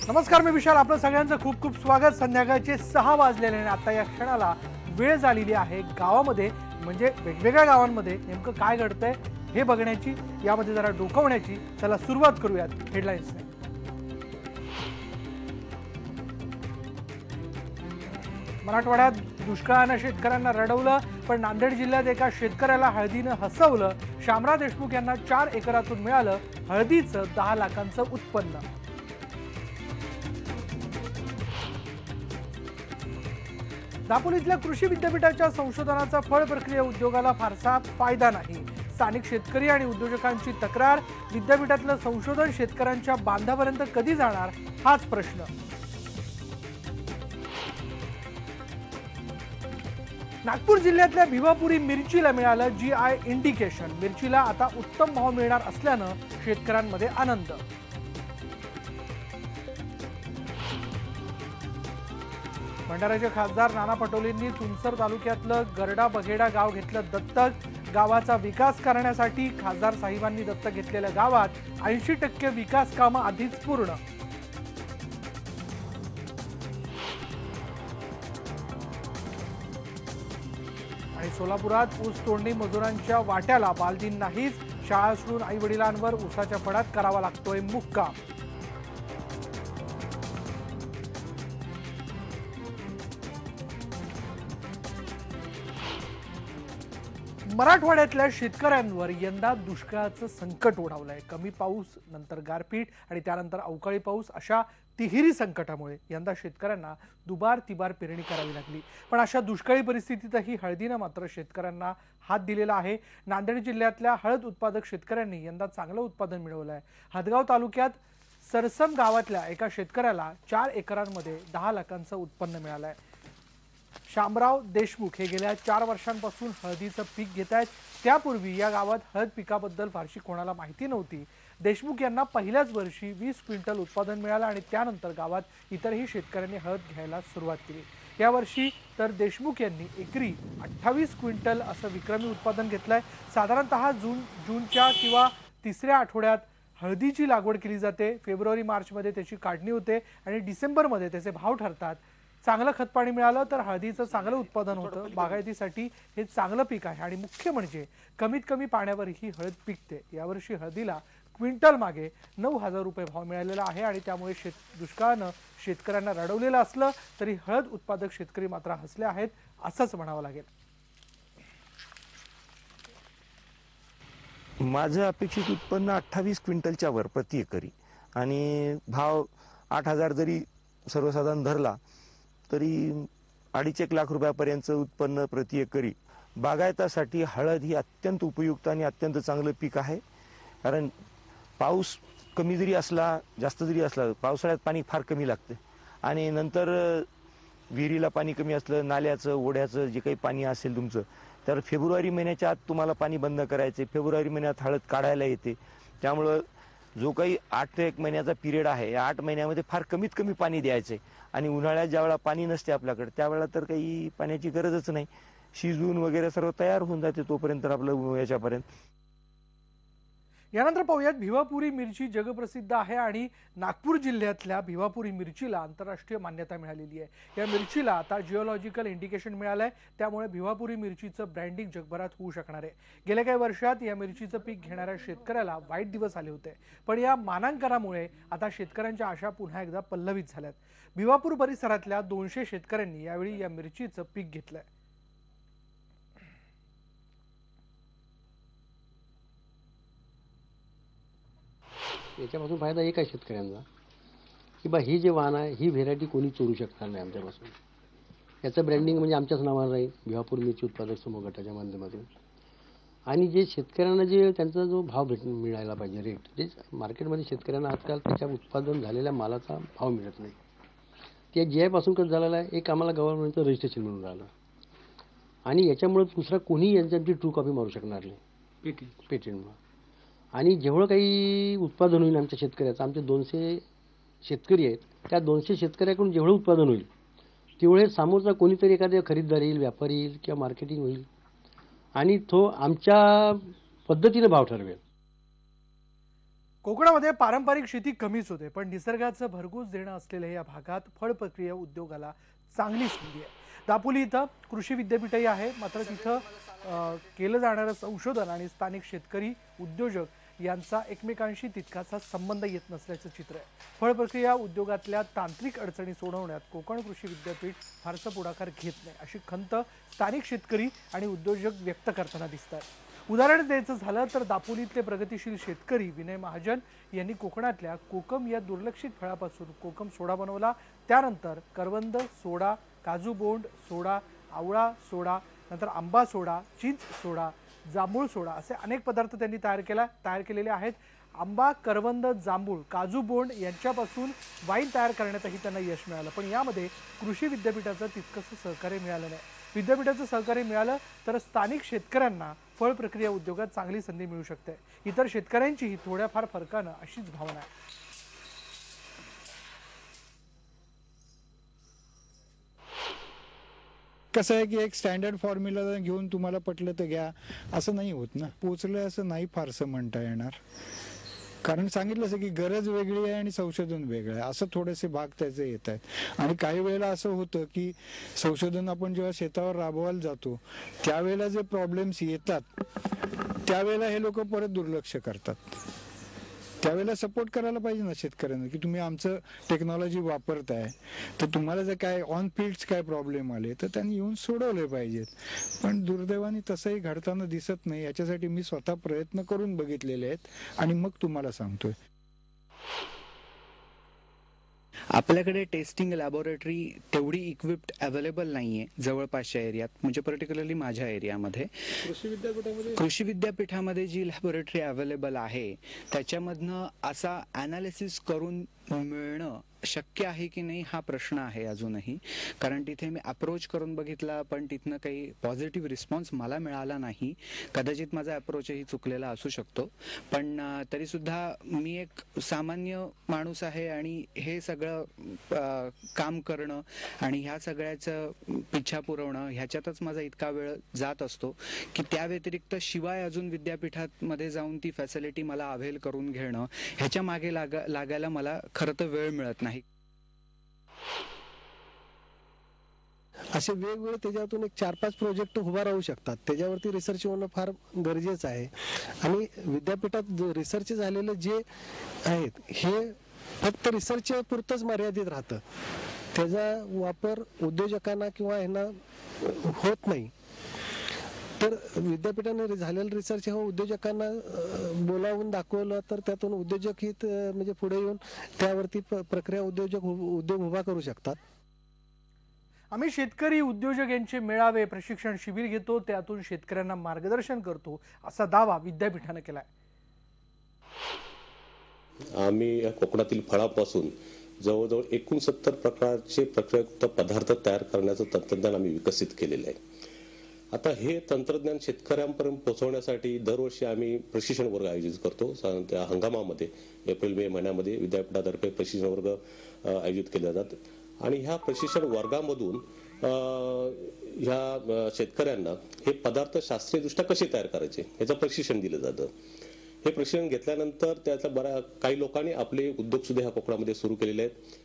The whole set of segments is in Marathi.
नमस्कार, मी विशाल. आपलं सगळ्यांचं खूप खूप स्वागत. संध्याकाळचे 6 वाजलेले आणि आता या क्षणाला वेळ झालेली आहे गावामध्ये म्हणजे वेगवेगळ्या गावांमध्ये नेमकं काय घडतंय हे बघण्याची, यामध्ये जरा डोकावण्याची. चला सुरुवात करूयात हेडलाईन्सने. मराठवाड्यात दुष्काळानं शेतकऱ्यांना रडवलं, पण नांदेड जिल्ह्यात एका शेतकऱ्याला हळदीनं हसवलं. शामराव देशमुख यांना 4 एकरातून मिळालं हळदीचं 10 लाखांचं उत्पन्न. दापोलीतल्या कृषी विद्यापीठाच्या संशोधनाचा फळ प्रक्रिया उद्योगाला फारसा फायदा नाही. स्थानिक शेतकरी आणि उद्योजकांची तक्रार. विद्यापीठातलं संशोधन शेतकऱ्यांच्या बांधापर्यंत कधी जाणार हाच प्रश्न. नागपूर जिल्ह्यातल्या भिवापुरी मिरचीला मिळालं GI इंडिकेशन. मिरचीला आता उत्तम भाव मिळणार असल्यानं शेतकऱ्यांमध्ये आनंद. भंडाऱ्याचे खासदार नाना पटोलेंनी तुमसर तालुक्यातलं गरडा बघेडा गाव घेतलं दत्तक. गावाचा विकास करण्यासाठी खासदार साहेबांनी दत्तक घेतलेल्या गावात 80% विकास कामं आधीच पूर्ण. आणि सोलापुरात ऊस तोडणी मजुरांच्या वाट्याला बालदिन नाहीच. शाळा सोडून आई वडिलांवर ऊसाच्या फडात करावा लागतोय मुक्काम. मराठवाड्यातल्या शेतकऱ्यांवर यंदा दुष्काळाचं संकट ओढावलंय. कमी पाऊस, नंतर गारपीट आणि त्यानंतर अवकाळी पाऊस अशा तिहेरी संकटामुळे यंदा शेतकऱ्यांना दुबार तिबार पेरणी करावी लागली. पण अशा दुष्काळी परिस्थितीतही हळदीनं मात्र शेतकऱ्यांना हात दिलेला आहे. नांदेड जिल्ह्यातल्या हळद उत्पादक शेतकऱ्यांनी यंदा चांगलं उत्पादन मिळवलं आहे. हदगाव तालुक्यात सरसम गावातल्या एका शेतकऱ्याला 4 एकरांमध्ये 10 लाखांचं उत्पन्न मिळालं आहे. शामराव देशमुख हे गेल्या 4 वर्षांपासून हळदीचं पीक घेत आहेत. त्यापूर्वी या गावात हळद पिकाबद्दल फारशी कोणाला माहिती नव्हती. देशमुख यांना पहिल्याच वर्षी 20 क्विंटल उत्पादन मिळालं आणि त्यानंतर गावात इतरही शेतकऱ्यांनी हळद घ्यायला सुरुवात केली. यावर्षी तर देशमुख यांनी एकरी 28 क्विंटल असं विक्रमी उत्पादन घेतलंय. साधारणतः जूनच्या किंवा 3ऱ्या आठवड्यात हळदीची लागवड केली जाते. फेब्रुवारी मार्चमध्ये त्याची काढणी होते आणि डिसेंबरमध्ये त्याचे भाव ठरतात. चांगलं खतपाणी मिळालं तर हळदीचं चांगलं उत्पादन होतं. बागायतीसाठी हे चांगलं पीक आहे आणि मुख्य म्हणजे कमीत कमी पाण्यावर ही हळद पिकते. यावर्षी हळदीला क्विंटल मागे 9,000 रुपये भाव मिळालेला आहे आणि त्यामुळे दुष्काळानं शेतकऱ्यांना रडवलेलं असलं तरी हळद उत्पादक शेतकरी मात्र हसले आहेत असंच म्हणावं लागेल. माझं अपेक्षित उत्पन्न 28 क्विंटलच्या वर प्रति एकरी आणि भाव 8,000 जरी सर्वसाधारण धरला तरी 2.5 लाख रुपयापर्यंत उत्पन्न प्रति एकरी. बागायतासाठी हळद ही अत्यंत उपयुक्त आणि अत्यंत चांगलं पीक आहे. कारण पाऊस कमी जरी असला जास्त जरी असला, पावसाळ्यात पाणी फार कमी लागते आणि नंतर विहिरीला पाणी कमी असलं, नाल्याचं ओढ्याचं जे काही पाणी असेल तुमचं, तर फेब्रुवारी महिन्याच्या आत तुम्हाला पाणी बंद करायचे. फेब्रुवारी महिन्यात हळद काढायला येते. त्यामुळं जो काही 8 ते 1 महिन्याचा पिरियड आहे, या 8 महिन्यामध्ये फार कमीत कमी पाणी द्यायचे आणि उन्हाळ्यात ज्यावेळेला पाणी नसते आपल्याकडे त्यावेळेला तर काही पाण्याची गरजच नाही. शिजवून वगैरे सर्व तयार होऊन जाते तोपर्यंत आपलं याच्यापर्यंत. यानंतर पाहूयात, भिवापुरी मिरची जगप्रसिद्ध आहे आणि नागपूर जिल्ह्यातल्या भिवापुरी मिरचीला आंतरराष्ट्रीय मान्यता मिळालेली आहे. या मिरचीला आता जिओलॉजिकल इंडिकेशन मिळालंय. त्यामुळे भिवापुरी मिरचीचं ब्रँडिंग जगभरात होऊ शकणार आहे. गेल्या काही वर्षात या मिरचीचं पीक घेणाऱ्या शेतकऱ्याला वाईट दिवस आले होते, पण या मानांकनामुळे आता शेतकऱ्यांच्या आशा पुन्हा एकदा पल्लवित झाल्यात. भिवापूर परिसरातल्या 200 शेतकऱ्यांनी यावेळी या मिरचीचं पीक घेतलंय. याच्यापासून फायदा एक आहे शेतकऱ्यांचा की बा ही जे वाहन आहे ही व्हेरायटी कोणी चोरू शकणार नाही आमच्यापासून. याचं ब्रँडिंग म्हणजे आमच्याच नावावर राहील, भिवापूर मिरची उत्पादक समूह गटाच्या माध्यमातून. आणि जे शेतकऱ्यांना जे त्यांचा जो भाव मिळायला पाहिजे, रेट, जे मार्केटमध्ये शेतकऱ्यांना आजकाल त्याच्या उत्पादन झालेल्या मालाचा भाव मिळत नाही. ते GI पासून कसं झालेलं आहे, एक आम्हाला गव्हर्नमेंटचं रजिस्ट्रेशन मिळून राहिलं आणि याच्यामुळे दुसरा कोणी यांच्याची ट्रू कॉपी मारू शकणार नाही पेटेंटमुळे. आणि जेवढं काही उत्पादन होईल आमच्या शेतकऱ्याचं, आमचे 200 शेतकरी आहेत, त्या 200 शेतकऱ्याकडून जेवढं उत्पादन होईल तेवढे समोरचा कोणीतरी एखादा खरीददार येईल, व्यापारी येईल किंवा मार्केटिंग होईल आणि तो आमच्या पद्धतीने भाव ठरवेल. कोकणामध्ये पारंपरिक शेती कमीच होते, पण निसर्गाचं भरघोस देणं असलेल्या या भागात फळ प्रक्रिया उद्योगाला चांगली संधी आहे. दापोली इथं कृषी विद्यापीठही आहे, मात्र तिथं केलं जाणारं संशोधन आणि स्थानिक शेतकरी उद्योजक यांचा एकमेकांशी तितकासा संबंध येत नसल्याचं चित्र आहे. फळ प्रक्रिया उद्योगातल्या तांत्रिक अडचणी सोडवण्यात कोकण कृषी विद्यापीठ फारसा पुढाकार घेत नाही, अशी खंत स्थानिक शेतकरी आणि उद्योजक व्यक्त करताना दिसतात. उदाहरण द्यायचं झालं तर दापोलीतले प्रगतिशील शेतकरी विनय महाजन यांनी कोकणातल्या कोकम या दुर्लक्षित फळापासून कोकम सोडा बनवला. त्यानंतर करवंद सोडा, काजू बोंड सोडा, आवळा सोडा, नंतर आंबा सोडा, चिंच सोडा, जांभूळ सोडा असे अनेक पदार्थ त्यांनी तयार केलेले आहेत. आंबा, करवंद, जांभूळ, काजू बोंड यांच्यापासून वाईन तयार करण्यातही त्यांना यश मिळालं, पण यामध्ये कृषी विद्यापीठाचं तितकंसं सहकार्य मिळालं नाही. विद्यापीठाचं सहकार्य मिळालं तर स्थानिक शेतकऱ्यांना फळ प्रक्रिया उद्योगात चांगली संधी मिळू शकते. इतर शेतकऱ्यांचीही थोड्याफार फरकानं अशीच भावना आहे. कसं आहे की एक स्टँडर्ड फॉर्म्युला घेऊन तुम्हाला पटलं तर घ्या असं नाही होत ना. पोचलं असं नाही फारसं म्हणता येणार, कारण सांगितलं असं की गरज वेगळी आहे आणि संशोधन वेगळं आहे, असं थोडेसे भाग त्याचे येत आहेत. आणि काही वेळेला असं होतं की संशोधन आपण जेव्हा शेतावर राबवायला जातो त्यावेळेला जे प्रॉब्लेम्स येतात त्यावेळेला हे लोक परत दुर्लक्ष करतात. त्यावेळेला सपोर्ट करायला पाहिजे ना शेतकऱ्यांना, की तुम्ही आमचं टेक्नॉलॉजी वापरताय तर तुम्हाला जर काय ऑन फील्ड्स काय प्रॉब्लेम आले तर त्यांनी येऊन सोडवले पाहिजेत. पण दुर्दैवाने तसंही घडताना दिसत नाही. याच्यासाठी मी स्वतः प्रयत्न करून बघितलेले आहेत आणि मग तुम्हाला सांगतोय. आपल्याकडे टेस्टिंग लॅबोरेटरी तेवढी इक्विप्ड अवेलेबल नाहीये जवळपासच्या एरियात, म्हणजे पर्टिक्युलरली माझ्या एरियामध्ये. कृषी विद्यापीठामध्ये जी लॅबोरेटरी अवेलेबल आहे त्याच्यामधनं असा अनालिसिस करून मिळणं शक्य आहे की नाही हा प्रश्न आहे अजूनही. कारण तिथे मी अप्रोच करून बघितला पण तिथनं काही पॉझिटिव्ह रिस्पॉन्स मला मिळाला नाही. कदाचित माझा अप्रोचही चुकलेला असू शकतो, पण तरी सुद्धा मी एक सामान्य माणूस आहे आणि हे सगळं काम करणं आणि ह्या सगळ्याचं पिच्छा पुरवणं ह्याच्यातच माझा इतका वेळ जात असतो की त्या व्यतिरिक्त शिवाय अजून विद्यापीठात मध्ये जाऊन ती फॅसिलिटी मला अवेल करून घेणं ह्याच्या मागे लागायला मला खरं तर वेळ मिळत नाही. असे वेगवेगळे त्याच्यातून एक 4-5 प्रोजेक्ट उभा राहू शकतात. त्याच्यावरती रिसर्च होणं फार गरजेचं आहे. आणि विद्यापीठात रिसर्च झालेलं जे आहेत हे फक्त रिसर्च पुरतंच मर्यादित राहतं. त्याचा वापर उद्योजकांना किंवा ह्यांना होत नाही. तर विद्यापीठाने झालेलं रिसर्च हे उद्योजकांना बोलावून दाखवलं तर त्यातून उद्योजक ही म्हणजे पुढे येऊन त्यावरती प्रक्रिया उद्योग उभा करू शकतात. आम्ही शेतकरी उद्योजक यांचे मेळावे, प्रशिक्षण शिबिर घेतो, त्यातून शेतकऱ्यांना मार्गदर्शन करतो, असा दावा विद्यापीठाने केलाय. आम्ही या कोकणातील फळापासून जवळजवळ 69 प्रकारचे प्रक्रियायुक्त पदार्थ तयार करण्याचं तंत्रज्ञान आम्ही विकसित केलेलं आहे. आता हे तंत्रज्ञान शेतकऱ्यांपर्यंत पोहोचवण्यासाठी दरवर्षी आम्ही प्रशिक्षण वर्ग आयोजित करतो. साधारण त्या हंगामामध्ये एप्रिल-मे महिन्यामध्ये विद्यापीठातर्फे प्रशिक्षण वर्ग आयोजित केले जातात आणि ह्या प्रशिक्षण वर्गामधून ह्या शेतकऱ्यांना हे पदार्थ शास्त्रीयदृष्ट्या कसे तयार करायचे याचं प्रशिक्षण दिलं जातं. हे प्रशिक्षण घेतल्यानंतर त्यातल्या काही लोकांनी आपले उद्योग सुद्धा ह्या कोकणामध्ये सुरू केलेले आहेत.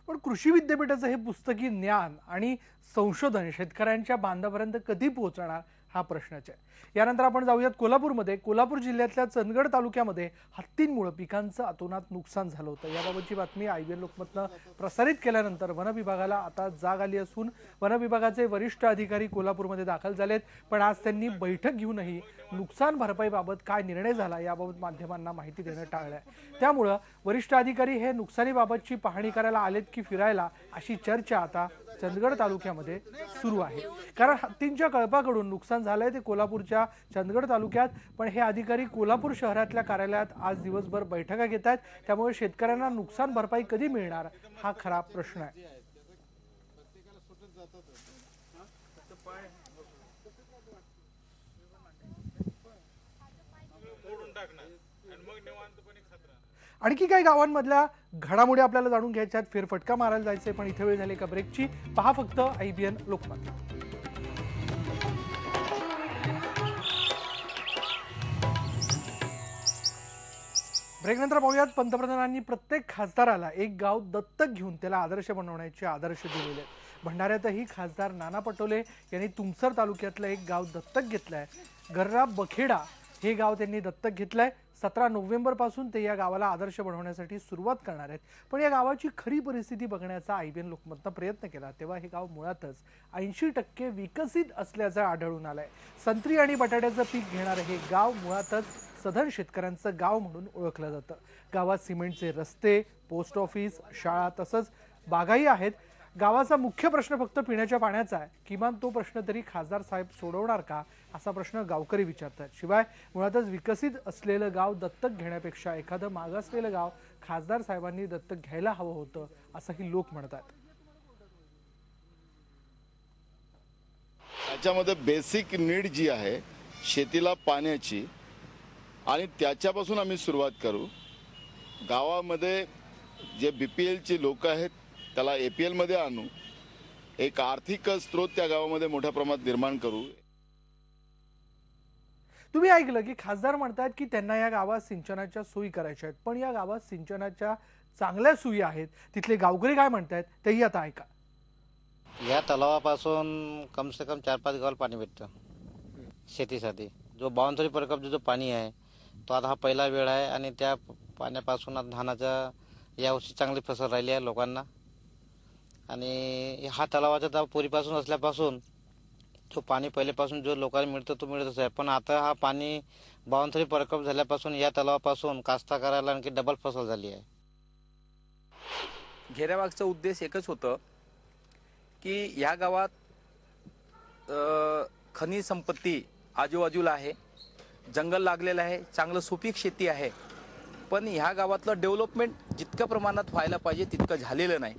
पण कृषी विद्यापीठाचं हे पुस्तकी ज्ञान आणि संशोधन शेतकऱ्यांच्या बांधापर्यंत कधी पोहोचणार हा प्रश्नच आहे. यानंतर आपण जाऊयात कोल्हापूरमध्ये. कोल्हापूर जिल्ह्यातल्या चंदगड तालुक्यामध्ये हत्तींमुळे पिकांचं अतोनात नुकसान झालं होतं. याबाबतची बातमी IBN लोकमतनं प्रसारित केल्यानंतर वन विभागाला आता जाग आली असून वन विभागाचे वरिष्ठ अधिकारी कोल्हापूरमध्ये दाखल झालेत. पण आज त्यांनी बैठक घेऊनही नुकसान भरपाईबाबत काय निर्णय झाला याबाबत माध्यमांना माहिती देणं टाळलंय. त्यामुळं वरिष्ठ अधिकारी हे नुकसानीबाबतची पाहणी करायला आलेत की फिरायला, अशी चर्चा आता चंदगड तालुक्यामध्ये सुरू आहे. कारण हत्तींच्या कळपाकडून नुकसान झालंय ते कोल्हापूरच्या चंदगड तालुक्यात. पण हे अधिकारी कोल्हापूर शहरातल्या कार्यालयात आज दिवसभर बैठका घेत आहेत. त्यामुळे शेतकऱ्यांना नुकसान भरपाई कधी मिळणार हा खरा प्रश्न आहे. आणखी काही गावांमधल्या घडामोडी आपल्याला जाणून घ्यायच्यात. फेरफटका मारायला जायचंय, पण इथे वेळ झाली एका ब्रेकची. पहा फक्त IBN लोकमत. ब्रेकनंतर पाहूयात पंतप्रधानांनी प्रत्येक खासदाराला एक गाव दत्तक घेऊन त्याला आदर्श बनवण्याचे आदर्श दिलेले आहेत. भंडाऱ्यातही खासदार नाना पटोले यांनी तुमसर तालुक्यातलं एक गाव दत्तक घेतलंय. गर्रा बखेडा हे गाव त्यांनी दत्तक घेतलंय. 17 नोव्हेंबर पासून ते या गावाला आदर्श बनवण्यासाठी सुरुवात करणार आहेत. पण या गावाची खरी परिस्थिती बघण्याचा IBN लोकमतनं प्रयत्न केला तेव्हा हे गाव मुळातच 80% विकसित असल्याचं आढळून आलंय. संत्री आणि बटाट्याचं पीक घेणारं हे गाव मुळातच सधन शेतकऱ्यांचं गाव म्हणून ओळखलं जातं. गावात सिमेंटचे रस्ते, पोस्ट ऑफिस, शाळा तसंच बागाही आहेत. गावाचा मुख्य प्रश्न फक्त पिण्याच्या पाण्याचा आहे. किमान तो प्रश्न तरी खासदार साहेब सोडवणार का असा प्रश्न गावकरी विचारतात. शिवाय मुळातच विकसित असलेलं गाव दत्तक घेण्यापेक्षा एखादं मागासलेलं गाव खासदार साहेबांनी दत्तक घ्यायला हवं होतं असंही लोक म्हणतात. त्याच्यामध्ये बेसिक नीड जी आहे शेतीला पाण्याची आणि त्याच्यापासून आम्ही सुरुवात करू. गावामध्ये जे BPLची लोक आहेत त्याला APL मध्ये आणू. एक आर्थिक स्रोत त्या गावामध्ये मोठ्या प्रमाणात निर्माण करू. तुम्ही ऐकलं की खासदार म्हणतात की त्यांना या गावात सिंचनाच्या सोयी करायच्या आहेत. पण या गावात सिंचनाच्या चांगल्या सोयी आहेत. तिथले गावकरी काय म्हणतात तेही आता ऐका. या तलावापासून कम से कम 4-5 गावाला पाणी भेटतं शेतीसाठी. जो 52 प्रकल्प जो पाणी आहे तो आता हा पहिला वेळ आहे आणि त्या पाण्यापासून धानाच्या यावर्षी चांगली फसल राहिली आहे लोकांना. आणि हा तलावाच्या पूर्वीपासून असल्यापासून जो पाणी पहिल्यापासून जो लोकांना मिळतं तो मिळतच आहे. पण आता हा पाणी 52 प्रकल्प झाल्यापासून या तलावापासून कास्तकाराला आणखी डबल फसल झाली आहे. घेऱ्यामागचा उद्देश एकच होतं की या गावात खनिज संपत्ती आजूबाजूला आहे, जंगल लागलेलं आहे, चांगलं सुपीक शेती आहे. पण ह्या गावातलं डेव्हलपमेंट जितक्या प्रमाणात व्हायला पाहिजे तितकं झालेलं नाही.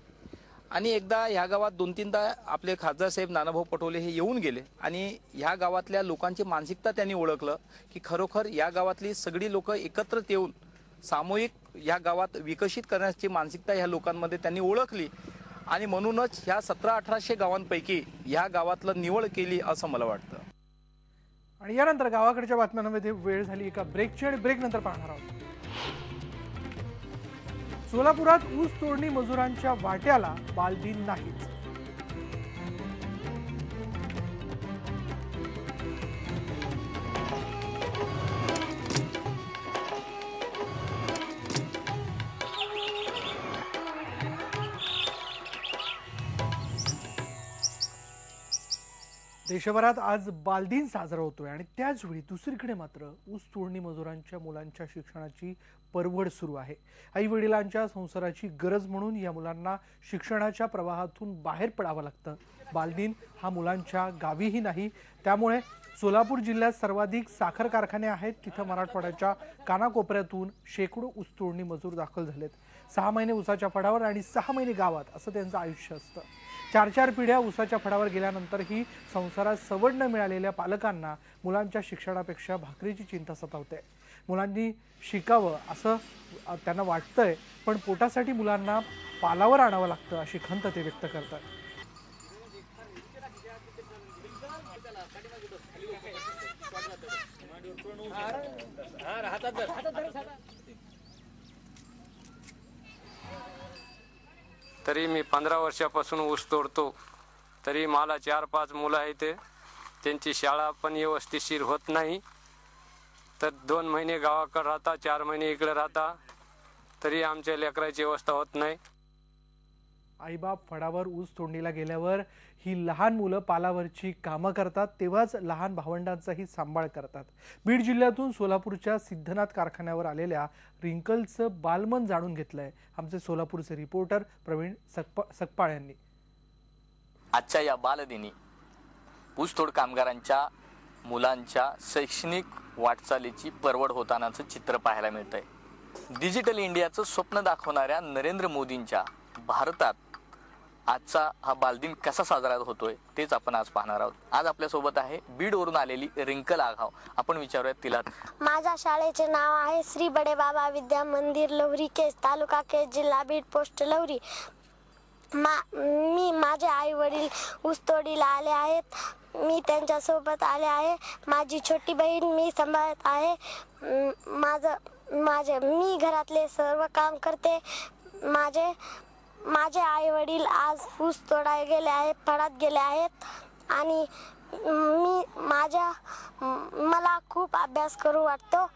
आणि एकदा ह्या गावात 2-3दा आपले खासदार साहेब नानाभाऊ पटोले हे येऊन गेले आणि ह्या गावातल्या लोकांची मानसिकता त्यांनी ओळखलं की खरोखर या गावातली सगळी लोक एकत्रित येऊन सामूहिक या गावात विकसित करण्याची मानसिकता ह्या लोकांमध्ये त्यांनी ओळखली. आणि म्हणूनच ह्या 1700-1800 गावांपैकी ह्या गावातलं निवड केली असं मला वाटतं. आणि यानंतर गावाकडच्या बातम्यांमध्ये वेळ झाली एका ब्रेकची आणि ब्रेक नंतर पाहणार आहोत. सोलापुरात ऊस तोडणी मजुरांच्या वाट्याला बालदिन नाहीच. देशभरात आज बालदिन साजरा होतोय आणि त्याचवेळी दुसरीकडे मात्र ऊस तोडणी मजुरांच्या मुलांच्या शिक्षणाची परवड सुरू आहे. आई वडिलांच्या संसाराची गरज म्हणून या मुलांना शिक्षणाच्या प्रवाहातून बाहेर पडावं लागतं. बालदिन हा मुलांच्या गावीही नाही. त्यामुळे सोलापूर जिल्ह्यात सर्वाधिक साखर कारखाने आहेत. तिथं मराठवाड्याच्या कानाकोपऱ्यातून शेकडो ऊस तोडणी मजूर दाखल झालेत. 6 महिने ऊसाच्या फडावर आणि 6 महिने गावात असं त्यांचं आयुष्य असतं. 4-4 पिढ्या ऊसाच्या फडावर गेल्यानंतरही संसारात सवड न मिळालेल्या पालकांना मुलांच्या शिक्षणापेक्षा भाकरीची चिंता सतावते. मुलांनी शिकावं असं त्यांना वाटतंय पण पोटासाठी मुलांना पालावर आणावं लागतं अशी खंत ते व्यक्त करतात. तरी मी 15 वर्षापासून ऊस तोडतो. तरी मला 4-5 मुलं आहेत. त्यांची शाळा पण व्यवस्थितशीर होत नाही. तर 2 महिने गावाकडे राहता, 4 महिने इकडे राहता, तरी आमच्या लेकराची व्यवस्था होत नाही. आईबाप फडावर ऊस तोडणीला गेल्यावर ही लहान मुलं पालावरची कामं करतात तेव्हाच लहान भावंडांचाही सांभाळ करतात. बीड जिल्ह्यातून सोलापूरच्या सिद्धनाथ कारखान्यावर आलेल्या रिंकलचं बालमन जाणून घेतलंय आमचे सोलापूरचे रिपोर्टर प्रवीण सकपाळ यांनी. आजच्या या बालदिनी ऊसतोड कामगारांच्या मुलांच्या शैक्षणिक वाटचालीची परवड होतानाचं चित्र पाहायला मिळतंय. डिजिटल इंडियाचं स्वप्न दाखवणाऱ्या नरेंद्र मोदींच्या भारतात आजचा हा बालदिन कसा साजरा होतोय तेच आपण आज पाहणार आहोत. आज आपल्यासोबत आहे बीडवरून आलेली रिंकल आघाव. आपण विचारूयात तिला. माझ्या शाळेचे नाव आहे श्री बडे बाबा विद्या मंदिर लवरी केज, तालुका केज, जिल्हा बीड, पोस्ट लवरी. मी माझे आई वडील ऊसतोडीला आले आहेत. मी त्यांच्या सोबत आले आहे. माझी छोटी बहीण मी सांभाळत आहे. मी घरातले सर्व काम करते. माझे आई वडील आज ऊस तोडायला गेले आहेत, फळात गेले आहेत. आणि मला खूप अभ्यास करू वाटतो.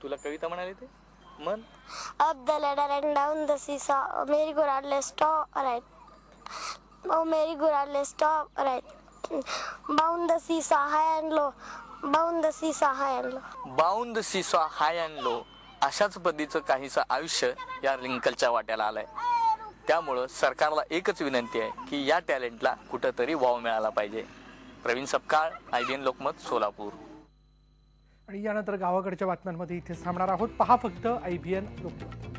तुला कविता म्हणाली ते मन Up the ladder and down the seesaw, merry-go-round, let's stop right. Oh, merry-go-round, let's stop right. Bound the seesaw high and low, bound the seesaw high and low. Bound seesaw high and low अशाच पद्धतीचं काहीसं आयुष्य या रिंकलच्या वाट्याला आलंय. त्यामुळं सरकारला एकच विनंती आहे की या टॅलेंटला कुठंतरी वाव मिळाला पाहिजे. प्रवीण सपकाळ, IBN लोकमत, सोलापूर. आणि यानंतर गावाकडच्या बातम्यांमध्ये इथे थांबणार आहोत. पहा फक्त IBN लोकमत.